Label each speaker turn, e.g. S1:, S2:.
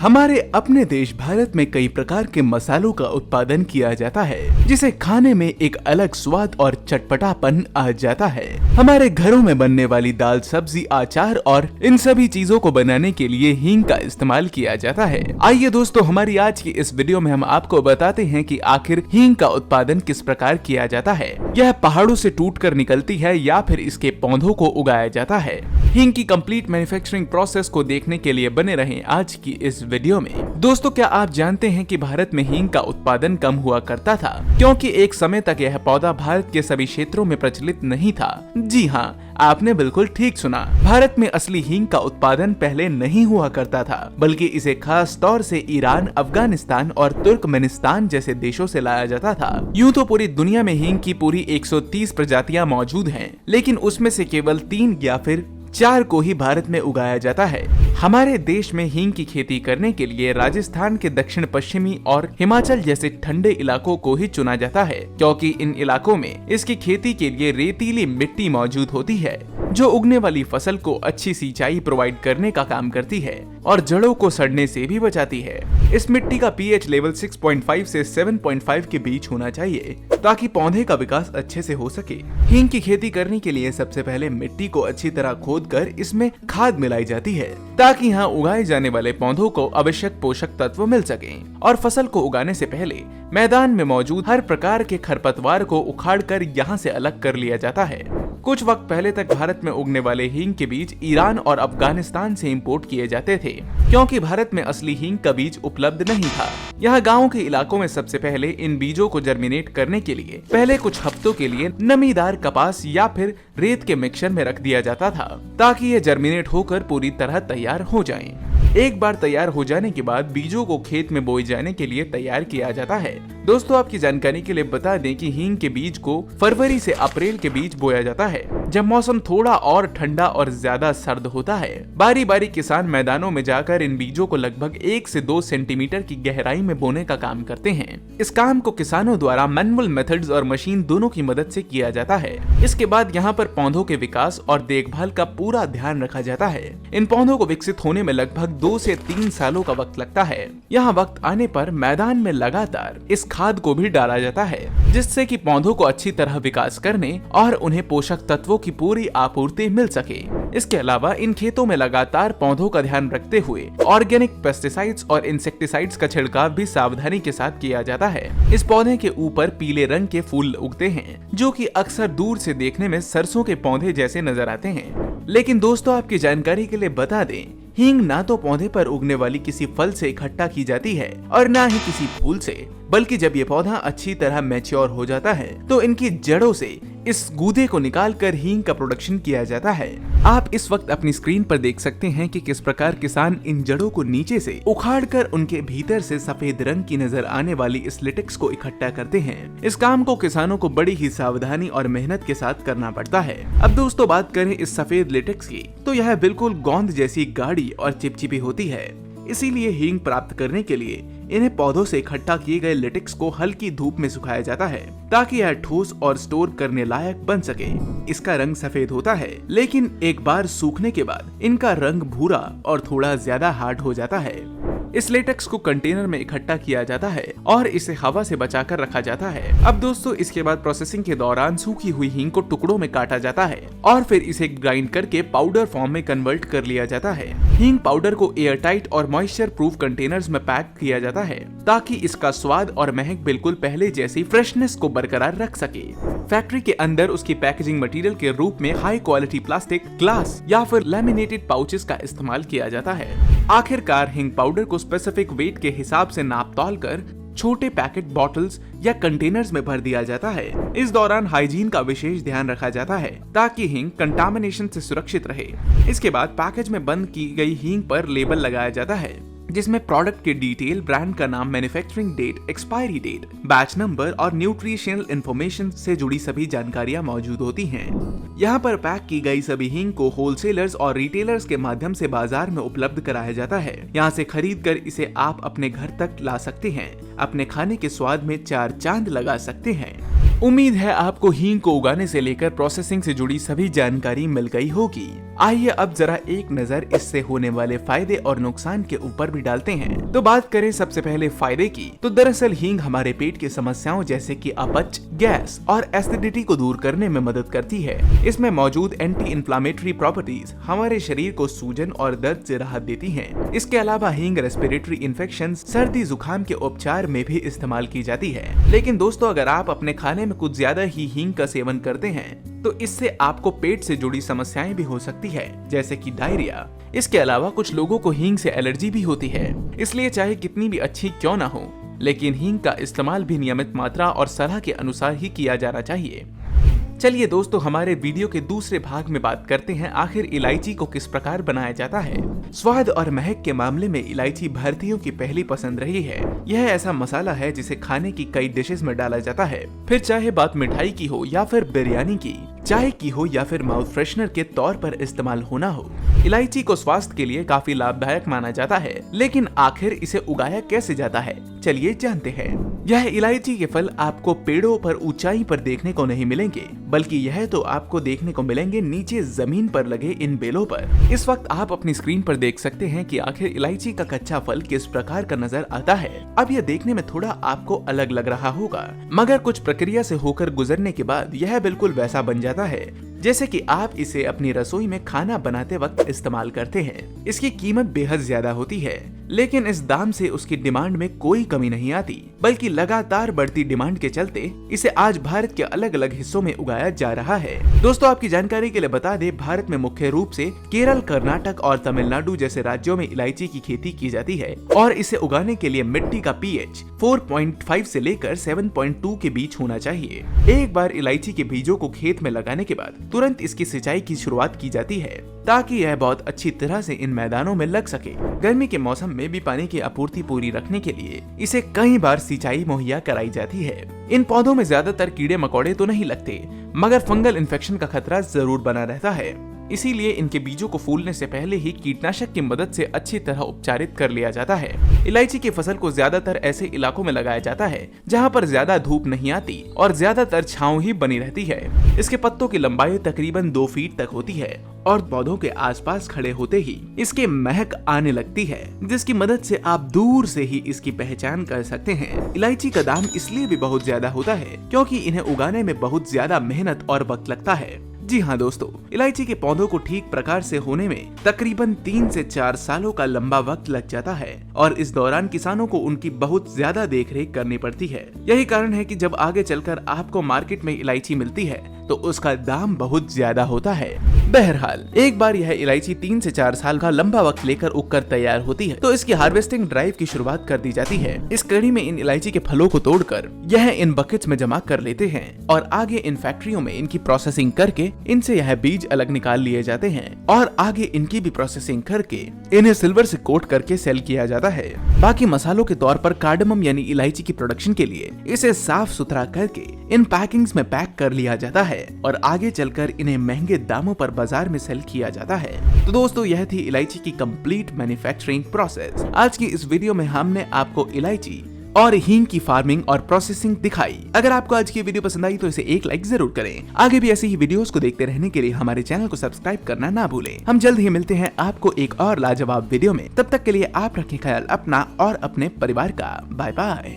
S1: हमारे अपने देश भारत में कई प्रकार के मसालों का उत्पादन किया जाता है, जिसे खाने में एक अलग स्वाद और चटपटापन आ जाता है। हमारे घरों में बनने वाली दाल, सब्जी, अचार और इन सभी चीजों को बनाने के लिए हींग का इस्तेमाल किया जाता है। आइए दोस्तों, हमारी आज की इस वीडियो में हम आपको बताते हैं कि आखिर हींग का उत्पादन किस प्रकार किया जाता है। यह पहाड़ों से टूटकर निकलती है या फिर इसके पौधों को उगाया जाता है। हींग की कंप्लीट मैन्युफैक्चरिंग प्रोसेस को देखने के लिए बने रहें आज की इस वीडियो में। दोस्तों, क्या आप जानते हैं कि भारत में हींग का उत्पादन कम हुआ करता था, क्योंकि एक समय तक यह पौधा भारत के सभी क्षेत्रों में प्रचलित नहीं था। जी हाँ, आपने बिल्कुल ठीक सुना। भारत में असली हींग का उत्पादन पहले नहीं हुआ करता था, बल्कि इसे खास तौर से ईरान, अफगानिस्तान और तुर्कमेनिस्तान जैसे देशों से लाया जाता था। यूं तो पूरी दुनिया में हींग की पूरी 130 प्रजातियां मौजूद हैं, लेकिन उसमें से केवल 3 या फिर 4 को ही भारत में उगाया जाता है। हमारे देश में हींग की खेती करने के लिए राजस्थान के दक्षिण पश्चिमी और हिमाचल जैसे ठंडे इलाकों को ही चुना जाता है, क्योंकि इन इलाकों में इसकी खेती के लिए रेतीली मिट्टी मौजूद होती है, जो उगने वाली फसल को अच्छी सिंचाई प्रोवाइड करने का काम करती है और जड़ों को सड़ने से भी बचाती है। इस मिट्टी का पीएच लेवल 6.5 से 7.5 के बीच होना चाहिए, ताकि पौधे का विकास अच्छे से हो सके। हींग की खेती करने के लिए सबसे पहले मिट्टी को अच्छी तरह खोदकर इसमें खाद मिलाई जाती है, ताकि यहाँ उगाए जाने वाले पौधों को आवश्यक पोषक तत्व मिल सकें। और फसल को उगाने से पहले मैदान में मौजूद हर प्रकार के खरपतवार को उखाड़कर यहाँ से अलग कर लिया जाता है। कुछ वक्त पहले तक भारत में उगने वाले हींग के बीज ईरान और अफगानिस्तान से इंपोर्ट किए जाते थे, क्योंकि भारत में असली हींग का बीज उपलब्ध नहीं था। यहाँ गाँव के इलाकों में सबसे पहले इन बीजों को जर्मिनेट करने के लिए पहले कुछ हफ्तों के लिए नमीदार कपास या फिर रेत के मिक्सचर में रख दिया जाता था, ताकि ये जर्मिनेट होकर पूरी तरह तैयार हो जाएं। एक बार तैयार हो जाने के बाद बीजों को खेत में बोए जाने के लिए तैयार किया जाता है। दोस्तों, आपकी जानकारी के लिए बता दें कि हींग के बीज को फरवरी से अप्रैल के बीच बोया जाता है, जब मौसम थोड़ा और ठंडा और ज्यादा सर्द होता है। बारी बारी किसान मैदानों में जाकर इन बीजों को लगभग 1 से 2 सेंटीमीटर की गहराई में बोने का काम करते हैं। इस काम को किसानों द्वारा मैनुअल मेथड्स और मशीन दोनों की मदद से किया जाता है। इसके बाद यहाँ पर पौधों के विकास और देखभाल का पूरा ध्यान रखा जाता है। इन पौधों को विकसित होने में लगभग 2 से 3 सालों का वक्त लगता है। यहाँ वक्त आने पर मैदान में लगातार इस खाद को भी डाला जाता है, जिससे कि पौधों को अच्छी तरह विकास करने और उन्हें पोषक तत्वों की पूरी आपूर्ति मिल सके। इसके अलावा इन खेतों में लगातार पौधों का ध्यान रखते हुए ऑर्गेनिक पेस्टिसाइड्स और इंसेक्टिसाइड्स का छिड़काव भी सावधानी के साथ किया जाता है। इस पौधे के ऊपर पीले रंग के फूल उगते हैं, जो कि अक्सर दूर से देखने में सरसों के पौधे जैसे नजर आते हैं। लेकिन दोस्तों, आपकी जानकारी के लिए बता दें, हींग ना तो पौधे पर उगने वाली किसी फल से इकट्ठा की जाती है और ना ही किसी फूल से, बल्कि जब ये पौधा अच्छी तरह मैच्योर हो जाता है तो इनकी जड़ों से इस गूदे को निकालकर हींग का प्रोडक्शन किया जाता है। आप इस वक्त अपनी स्क्रीन पर देख सकते हैं कि किस प्रकार किसान इन जड़ों को नीचे से उखाड़कर उनके भीतर से सफेद रंग की नजर आने वाली इस लेटेक्स को इकट्ठा करते हैं। इस काम को किसानों को बड़ी ही सावधानी और मेहनत के साथ करना पड़ता है। अब दोस्तों, बात करें इस सफेद लेटेक्स की, तो यह बिल्कुल गोंद जैसी गाढ़ी और चिपचिपी होती है। इसीलिए हींग प्राप्त करने के लिए इन्हें पौधों से इकट्ठा किए गए लेटेक्स को हल्की धूप में सुखाया जाता है, ताकि यह ठोस और स्टोर करने लायक बन सके। इसका रंग सफेद होता है, लेकिन एक बार सूखने के बाद इनका रंग भूरा और थोड़ा ज्यादा हार्ड हो जाता है। इस लेटेक्स को कंटेनर में इकट्ठा किया जाता है और इसे हवा से बचाकर रखा जाता है। अब दोस्तों, इसके बाद प्रोसेसिंग के दौरान सूखी हुई हींग को टुकड़ों में काटा जाता है और फिर इसे ग्राइंड करके पाउडर फॉर्म में कन्वर्ट कर लिया जाता है। हींग पाउडर को एयर टाइट और मॉइस्चर प्रूफ कंटेनर्स में पैक किया जाता है, ताकि इसका स्वाद और महक बिल्कुल पहले जैसी फ्रेशनेस को बरकरार रख सके। फैक्ट्री के अंदर उसकी पैकेजिंग मटेरियल के रूप में हाई क्वालिटी प्लास्टिक, ग्लास या फिर लैमिनेटेड पाउचेस का इस्तेमाल किया जाता है। आखिरकार हींग पाउडर को स्पेसिफिक वेट के हिसाब से नाप तौल कर छोटे पैकेट, बॉटल्स या कंटेनर्स में भर दिया जाता है। इस दौरान हाइजीन का विशेष ध्यान रखा जाता है, ताकि हींग कंटामिनेशन से सुरक्षित रहे। इसके बाद पैकेज में बंद की गई हींग पर लेबल लगाया जाता है, जिसमें प्रोडक्ट के डिटेल, ब्रांड का नाम, manufacturing date, expiry date, batch number और न्यूट्रिशनल इंफॉर्मेशन से जुड़ी सभी जानकारियां मौजूद होती हैं। यहाँ पर पैक की गई सभी हींग को होलसेलर्स और रिटेलर्स के माध्यम से बाजार में उपलब्ध कराया जाता है। यहाँ से खरीद कर इसे आप अपने घर तक ला सकते हैं, अपने खाने के स्वाद में 4 चांद लगा सकते हैं। उम्मीद है आपको हींग को उगाने से लेकर प्रोसेसिंग से जुड़ी सभी जानकारी मिल गई होगी। आइए अब जरा एक नजर इससे होने वाले फायदे और नुकसान के ऊपर भी डालते हैं। तो बात करें सबसे पहले फायदे की, तो दरअसल हींग हमारे पेट की समस्याओं जैसे कि अपच, गैस और एसिडिटी को दूर करने में मदद करती है। इसमें मौजूद एंटी इन्फ्लामेटरी प्रॉपर्टीज हमारे शरीर को सूजन और दर्द से राहत देती हैं। इसके अलावा हींग रेस्पिरेटरी इन्फेक्शन, सर्दी जुकाम के उपचार में भी इस्तेमाल की जाती है। लेकिन दोस्तों, अगर आप अपने खाने में कुछ ज्यादा ही हींग का सेवन करते हैं तो इससे आपको पेट से जुड़ी समस्याएं भी हो सकती है, जैसे कि डायरिया। इसके अलावा कुछ लोगों को हींग से एलर्जी भी होती है, इसलिए चाहे कितनी भी अच्छी क्यों ना हो, लेकिन हींग का इस्तेमाल भी नियमित मात्रा और सलाह के अनुसार ही किया जाना चाहिए। चलिए दोस्तों, हमारे वीडियो के दूसरे भाग में बात करते हैं आखिर इलायची को किस प्रकार बनाया जाता है। स्वाद और महक के मामले में इलायची भारतीयों की पहली पसंद रही है। यह ऐसा मसाला है जिसे खाने की कई डिशेस में डाला जाता है, फिर चाहे बात मिठाई की हो या फिर बिरयानी की, चाय की हो या फिर माउथ फ्रेशनर के तौर पर इस्तेमाल होना हो। इलायची को स्वास्थ्य के लिए काफी लाभदायक माना जाता है, लेकिन आखिर इसे उगाया कैसे जाता है, चलिए जानते हैं। यह इलायची के फल आपको पेड़ों पर ऊंचाई पर देखने को नहीं मिलेंगे, बल्कि यह तो आपको देखने को मिलेंगे नीचे जमीन पर लगे इन बेलों पर। इस वक्त आप अपनी स्क्रीन पर देख सकते हैं कि आखिर इलायची का कच्चा फल किस प्रकार का नजर आता है। अब यह देखने में थोड़ा आपको अलग लग रहा होगा, मगर कुछ प्रक्रिया से होकर गुजरने के बाद यह बिल्कुल वैसा बन जाता है जैसे कि आप इसे अपनी रसोई में खाना बनाते वक्त इस्तेमाल करते हैं। इसकी कीमत बेहद ज्यादा होती है, लेकिन इस दाम से उसकी डिमांड में कोई कमी नहीं आती, बल्कि लगातार बढ़ती डिमांड के चलते इसे आज भारत के अलग अलग हिस्सों में उगाया जा रहा है। दोस्तों, आपकी जानकारी के लिए बता दें, भारत में मुख्य रूप से केरल, कर्नाटक और तमिलनाडु जैसे राज्यों में इलायची की खेती की जाती है और इसे उगाने के लिए मिट्टी का पीएच 4.5 से लेकर 7.2 के बीच होना चाहिए। एक बार इलायची के बीजों को खेत में लगाने के बाद तुरंत इसकी सिंचाई की शुरुआत की जाती है, ताकि यह बहुत अच्छी तरह से इन मैदानों में लग सके। गर्मी के मौसम में भी पानी की आपूर्ति पूरी रखने के लिए इसे कई बार सिंचाई मुहैया कराई जाती है। इन पौधों में ज्यादातर कीड़े मकोड़े तो नहीं लगते, मगर फंगल इन्फेक्शन का खतरा जरूर बना रहता है। इसीलिए इनके बीजों को फूलने से पहले ही कीटनाशक की मदद से अच्छी तरह उपचारित कर लिया जाता है। इलायची की फसल को ज्यादातर ऐसे इलाकों में लगाया जाता है जहां पर ज्यादा धूप नहीं आती और ज्यादातर छांव ही बनी रहती है। इसके पत्तों की लंबाई तकरीबन 2 फीट तक होती है और पौधों के आसपास खड़े होते ही इसके महक आने लगती है, जिसकी मदद से आप दूर से ही इसकी पहचान कर सकते हैं। इलायची का दाम इसलिए भी बहुत ज्यादा होता है क्योंकि इन्हें उगाने में बहुत ज्यादा मेहनत और वक्त लगता है। जी हाँ दोस्तों, इलायची के पौधों को ठीक प्रकार से होने में तकरीबन 3 से 4 सालों का लंबा वक्त लग जाता है और इस दौरान किसानों को उनकी बहुत ज्यादा देखरेख करनी पड़ती है। यही कारण है कि जब आगे चलकर आपको मार्केट में इलायची मिलती है तो उसका दाम बहुत ज्यादा होता है। बहरहाल, एक बार यह इलायची 3 से 4 साल का लंबा वक्त लेकर उगकर तैयार होती है तो इसकी हार्वेस्टिंग ड्राइव की शुरुआत कर दी जाती है। इस कड़ी में इन इलायची के फलों को तोड़कर यह इन बकेट्स में जमा कर लेते हैं और आगे इन फैक्ट्रियों में इनकी प्रोसेसिंग करके इनसे यह बीज अलग निकाल लिए जाते हैं और आगे इनकी भी प्रोसेसिंग करके इन्हें सिल्वर से कोट करके सेल किया जाता है। बाकी मसालों के तौर पर कार्डमम यानी इलायची की प्रोडक्शन के लिए इसे साफ सुथरा करके इन पैकिंग्स में पैक कर लिया जाता है और आगे चलकर इन्हें महंगे दामों पर बाजार में सेल किया जाता है। तो दोस्तों, यह थी इलायची की कंप्लीट मैन्युफैक्चरिंग प्रोसेस। आज की इस वीडियो में हमने आपको इलायची और हींग की फार्मिंग और प्रोसेसिंग दिखाई। अगर आपको आज की वीडियो पसंद आई तो इसे एक लाइक जरूर करें। आगे भी ऐसी ही वीडियोस को देखते रहने के लिए हमारे चैनल को सब्सक्राइब करना ना भूलें। हम जल्द ही मिलते हैं आपको एक और लाजवाब वीडियो में। तब तक के लिए आप रखें ख्याल अपना और अपने परिवार का। Bye bye.